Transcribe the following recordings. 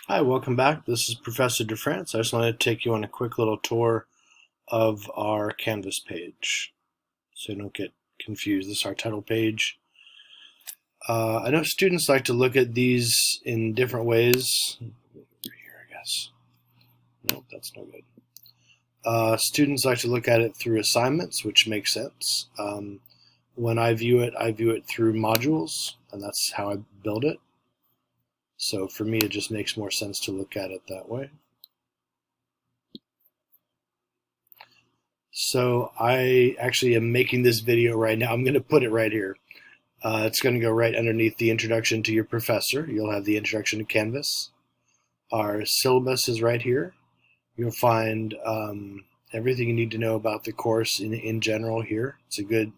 Hi, welcome back. This is Professor DeFrance. I just wanted to take you on a quick little tour of our Canvas page so you don't get confused. This is our title page. I know students like to look at these in different ways. Over here, I guess. Nope, that's no good. Students like to look at it through assignments, which makes sense. When I view it through modules, and that's how I build it. So for me, it just makes more sense to look at it that way. So I actually am making this video right now. I'm going to put it right here. It's going to go right underneath the introduction to your professor. You'll have the introduction to Canvas. Our syllabus is right here. You'll find everything you need to know about the course in general here. It's a good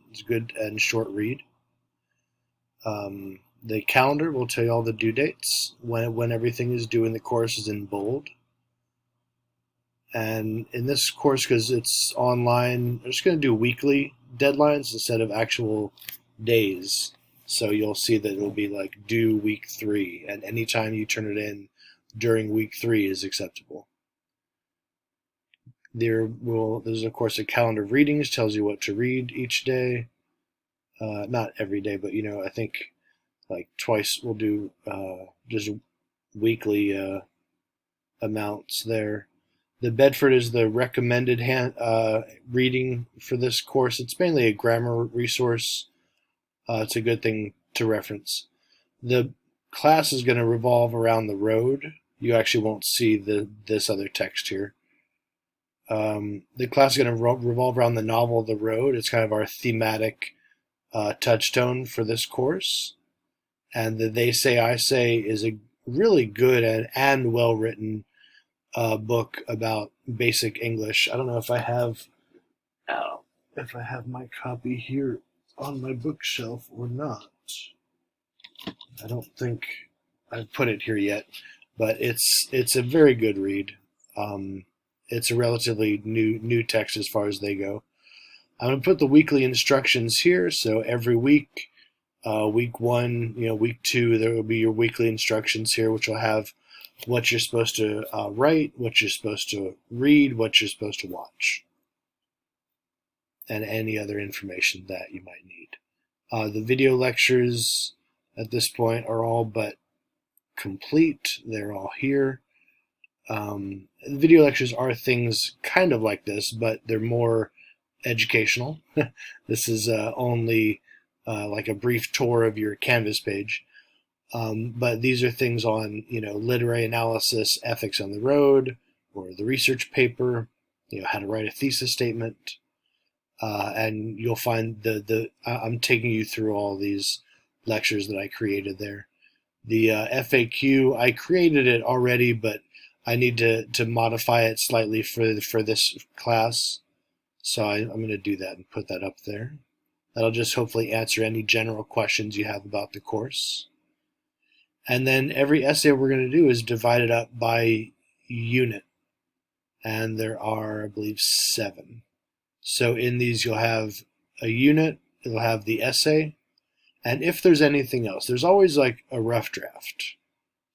and short read. The calendar will tell you all the due dates, when everything is due in the course is in bold. And in this course, because it's online, I'm just going to do weekly deadlines instead of actual days. So you'll see that it will be like due week 3, and anytime you turn it in during week 3 is acceptable. There's of course a calendar of readings, tells you what to read each day. Not every day, but I think like twice we'll do just weekly amounts there. The Bedford is the recommended reading for this course. It's mainly a grammar resource. It's a good thing to reference. The class is going to revolve around the road. You actually won't see this other text here. The class is going to revolve around the novel The Road. It's kind of our thematic touchstone for this course. And the They Say, I Say is a really good and well-written book about basic English. I don't know if I have my copy here on my bookshelf or not. I don't think I've put it here yet, but it's a very good read. It's a relatively new text as far as they go. I'm going to put the weekly instructions here, so every week, week 1, week 2, there will be your weekly instructions here, which will have what you're supposed to write, what you're supposed to read, what you're supposed to watch, and any other information that you might need. The video lectures at this point are all but complete. They're all here. Video lectures are things kind of like this, but they're more educational. This is only like a brief tour of your Canvas page. But these are things on, literary analysis, ethics on the road, or the research paper, how to write a thesis statement. And you'll find I'm taking you through all these lectures that I created there. The FAQ, I created it already, but I need to modify it slightly for this class. So I'm going to do that and put that up there. That'll just hopefully answer any general questions you have about the course. And then every essay we're going to do is divided up by unit. And there are, I believe, 7. So in these you'll have a unit, it'll have the essay, and if there's anything else, there's always like a rough draft.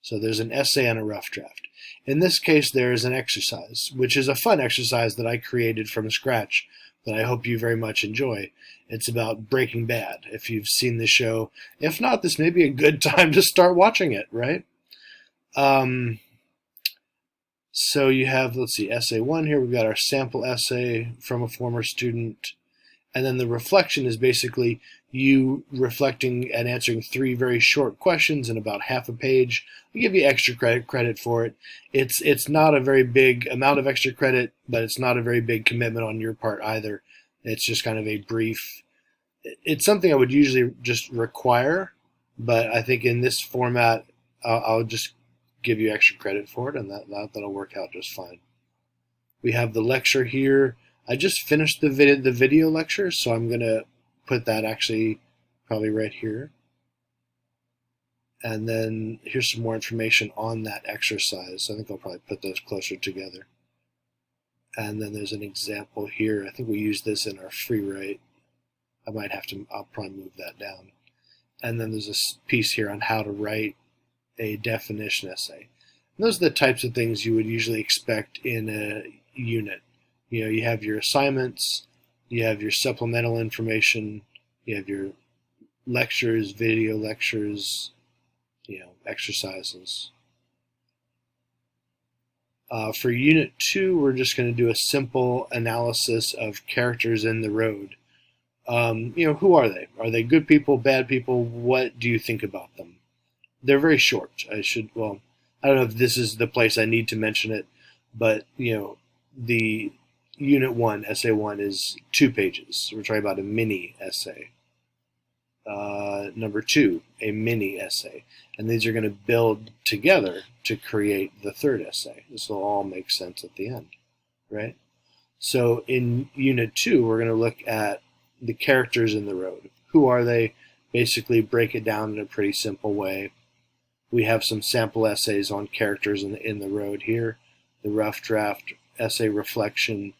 So there's an essay and a rough draft. In this case, there is an exercise, which is a fun exercise that I created from scratch that I hope you very much enjoy. It's about Breaking Bad, if you've seen the show. If not, this may be a good time to start watching it, right? So you have, let's see, essay 1 here. We've got our sample essay from a former student. And then the reflection is basically you reflecting and answering 3 very short questions in about half a page. We give you extra credit for it. It's not a very big amount of extra credit, but it's not a very big commitment on your part either. It's just kind of a brief. It's something I would usually just require, but I think in this format, I'll just give you extra credit for it, and that'll work out just fine. We have the lecture here. I just finished the video lecture, so I'm going to put that actually probably right here. And then here's some more information on that exercise. I think I'll probably put those closer together. And then there's an example here. I think we use this in our free write. I'll probably move that down. And then there's a piece here on how to write a definition essay. Those are the types of things you would usually expect in a unit. You have your assignments, you have your supplemental information, you have your lectures, video lectures, exercises. For Unit 2, we're just going to do a simple analysis of characters in the road. Who are they? Are they good people, bad people? What do you think about them? They're very short. I don't know if this is the place I need to mention it, but, the Unit 1, Essay 1 is 2 pages. We're talking about a mini essay. Number 2, a mini essay. And these are going to build together to create the third essay. This will all make sense at the end, right? So in Unit 2, we're going to look at the characters in the road. Who are they? Basically break it down in a pretty simple way. We have some sample essays on characters in the road here, the rough draft, essay reflection,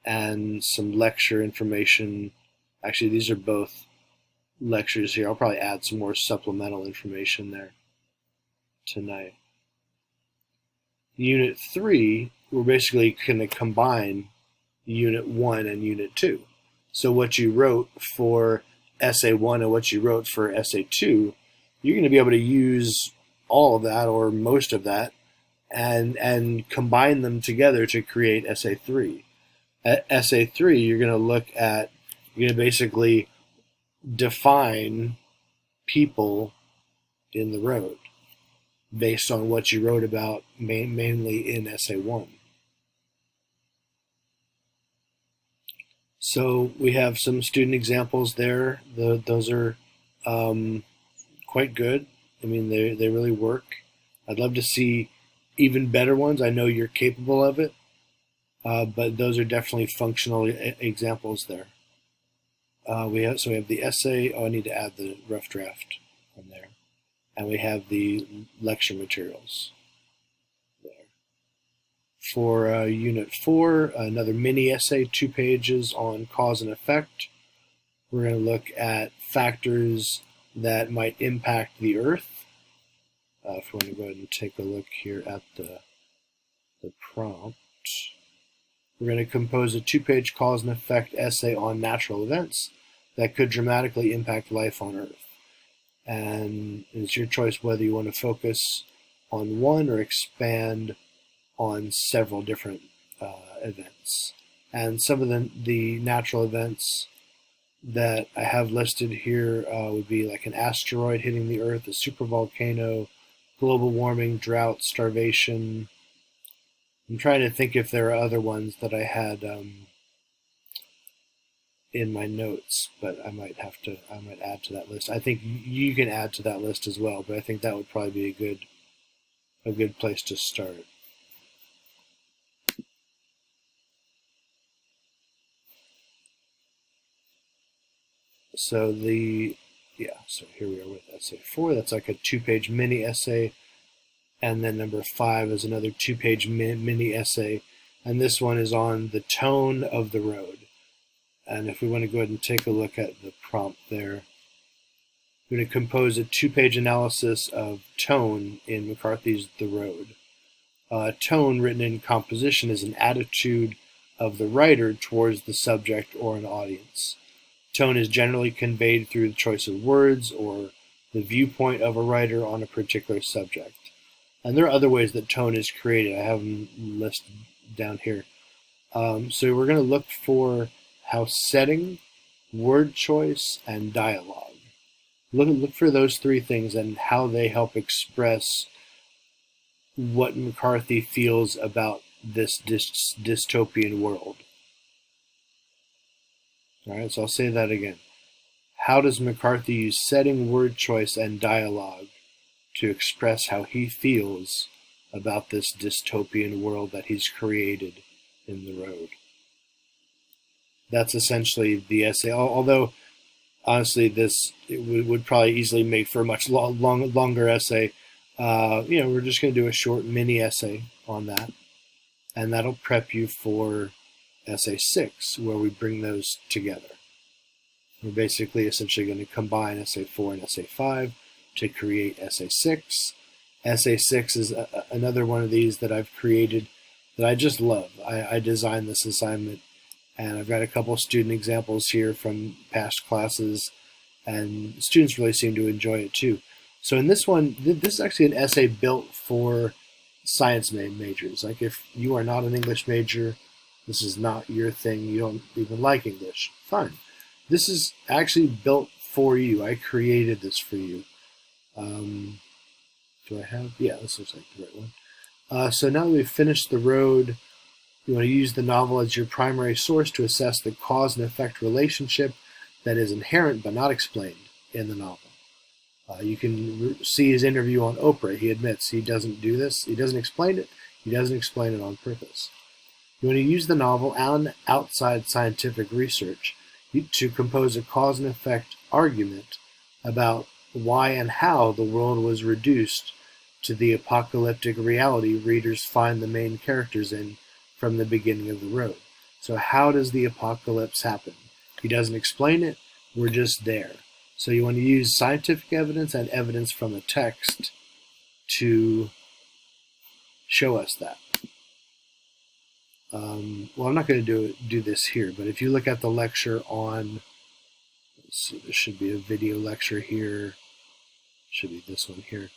and some lecture information. Actually, these are both lectures here. I'll probably add some more supplemental information there tonight. Unit 3, we're basically going to combine Unit 1 and Unit 2. So what you wrote for Essay 1 and what you wrote for Essay 2, you're going to be able to use all of that or most of that and combine them together to create Essay 3. At Essay 3, you're going to basically define people in the road based on what you wrote about mainly in Essay 1. So we have some student examples there. Those are quite good. I mean, they really work. I'd love to see even better ones. I know you're capable of it, but those are definitely functional examples there. We have the essay. Oh, I need to add the rough draft on there. And we have the lecture materials there. For Unit 4, another mini essay, 2 pages on cause and effect. We're going to look at factors that might impact the Earth. If we want to go ahead and take a look here at the prompt. We're going to compose a 2-page cause and effect essay on natural events that could dramatically impact life on Earth. And it's your choice whether you want to focus on one or expand on several different events. And some of the natural events that I have listed here would be like an asteroid hitting the Earth, a supervolcano, global warming, drought, starvation. I'm trying to think if there are other ones that I had in my notes, but I might add to that list. I think you can add to that list as well, but I think that would probably be a good place to start. So so here we are with Essay 4. That's like a 2-page mini essay. And then number 5 is another 2-page mini essay. And this one is on the tone of the road. And if we want to go ahead and take a look at the prompt there, we're going to compose a 2-page analysis of tone in McCarthy's The Road. Tone, written in composition, is an attitude of the writer towards the subject or an audience. Tone is generally conveyed through the choice of words or the viewpoint of a writer on a particular subject. And there are other ways that tone is created. I have them listed down here. So we're going to look for how setting, word choice, and dialogue. Look for those 3 things and how they help express what McCarthy feels about this dystopian world. All right, so I'll say that again. How does McCarthy use setting, word choice, and dialogue to express how he feels about this dystopian world that he's created in The Road? That's essentially the essay. Although, honestly, it would probably easily make for a much longer essay. We're just going to do a short mini essay on that, and that'll prep you for Essay 6, where we bring those together. We're basically essentially going to combine Essay 4 and Essay 5 to create Essay 6, Essay 6 is another one of these that I've created that I just love. I designed this assignment, and I've got a couple student examples here from past classes, and students really seem to enjoy it too. So in this one, this is actually an essay built for science majors. Like if you are not an English major, this is not your thing, you don't even like English, fine. This is actually built for you. I created this for you. Do I have? Yeah, this looks like the right one. So now that we've finished the road, you want to use the novel as your primary source to assess the cause and effect relationship that is inherent but not explained in the novel. You can see his interview on Oprah. He admits he doesn't do this. He doesn't explain it. He doesn't explain it on purpose. You want to use the novel and outside scientific research to compose a cause and effect argument about why and how the world was reduced to the apocalyptic reality readers find the main characters in from the beginning of the road. So how does the apocalypse happen? He doesn't explain it. We're just there. So you want to use scientific evidence and evidence from a text to show us that. Well, I'm not going to do this here, but if you look at the lecture on, let's see, there should be a video lecture here. Should be this one here.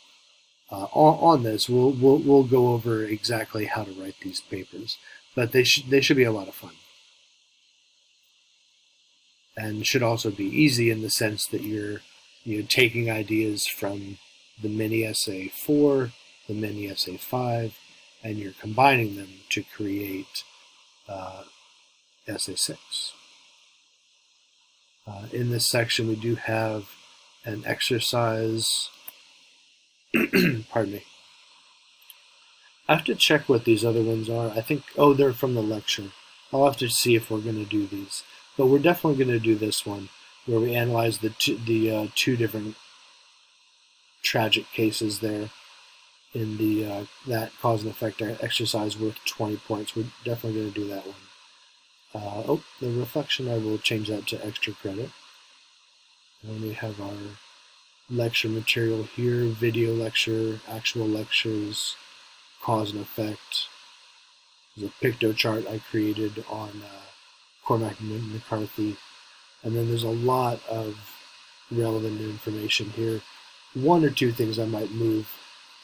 On this, we'll go over exactly how to write these papers, but they should be a lot of fun, and should also be easy in the sense that you're taking ideas from the mini essay 4, the mini essay 5, and you're combining them to create essay 6. In this section, we do have an exercise. Pardon me. I have to check what these other ones are. I think, oh, they're from the lecture. I'll have to see if we're going to do these. But we're definitely going to do this one, where we analyze the two different tragic cases there in the that cause and effect exercise worth 20 points. We're definitely going to do that one. Oh, the reflection, I will change that to extra credit. And we have our lecture material here, video lecture, actual lectures, cause and effect. There's a picto chart I created on Cormac McCarthy. And then there's a lot of relevant information here. One or two things I might move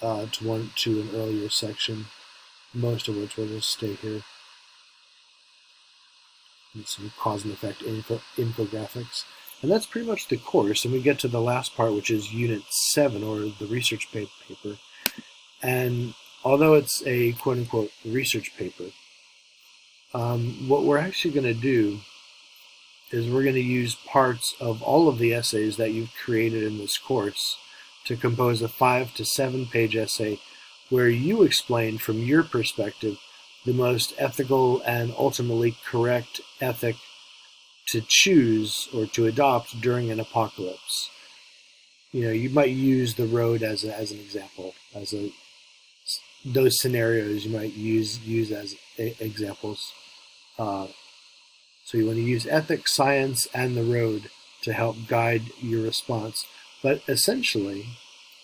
to an earlier section, most of which will just stay here. And some cause and effect infographics. And that's pretty much the course. And we get to the last part, which is Unit 7, or the research paper. And although it's a quote-unquote research paper, what we're actually going to do is we're going to use parts of all of the essays that you've created in this course to compose a 5 to 7 page essay where you explain from your perspective the most ethical and ultimately correct ethic to choose or to adopt during an apocalypse. You might use the road as an example, those scenarios you might use as examples. So you want to use ethics, science, and the road to help guide your response. But essentially,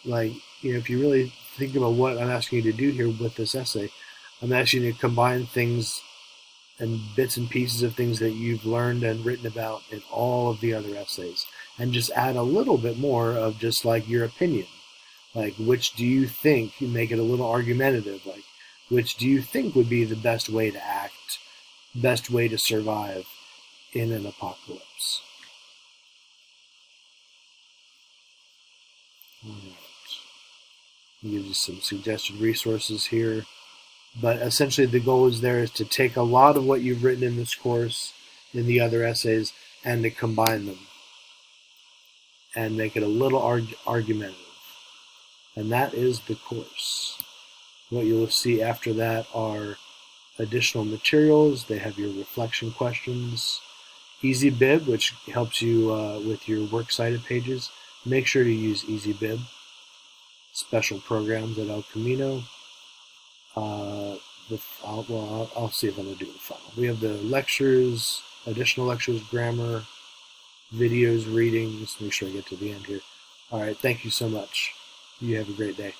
if you really think about what I'm asking you to do here with this essay, I'm asking you to combine things and bits and pieces of things that you've learned and written about in all of the other essays, and just add a little bit more of just your opinion. Which do you think, you make it a little argumentative, which do you think would be the best way to act, best way to survive in an apocalypse? All right. I'll give you some suggested resources here. But essentially the goal is to take a lot of what you've written in this course, in the other essays, and to combine them and make it a little argumentative. And that is the course. What you'll see after that are additional materials. They have your reflection questions, EasyBib, which helps you with your works cited pages. Make sure to use EasyBib. Special programs at El Camino. I'll see if I'm going to do the final. We have the lectures, additional lectures, grammar, videos, readings. Make sure I get to the end here. All right, thank you so much. You have a great day.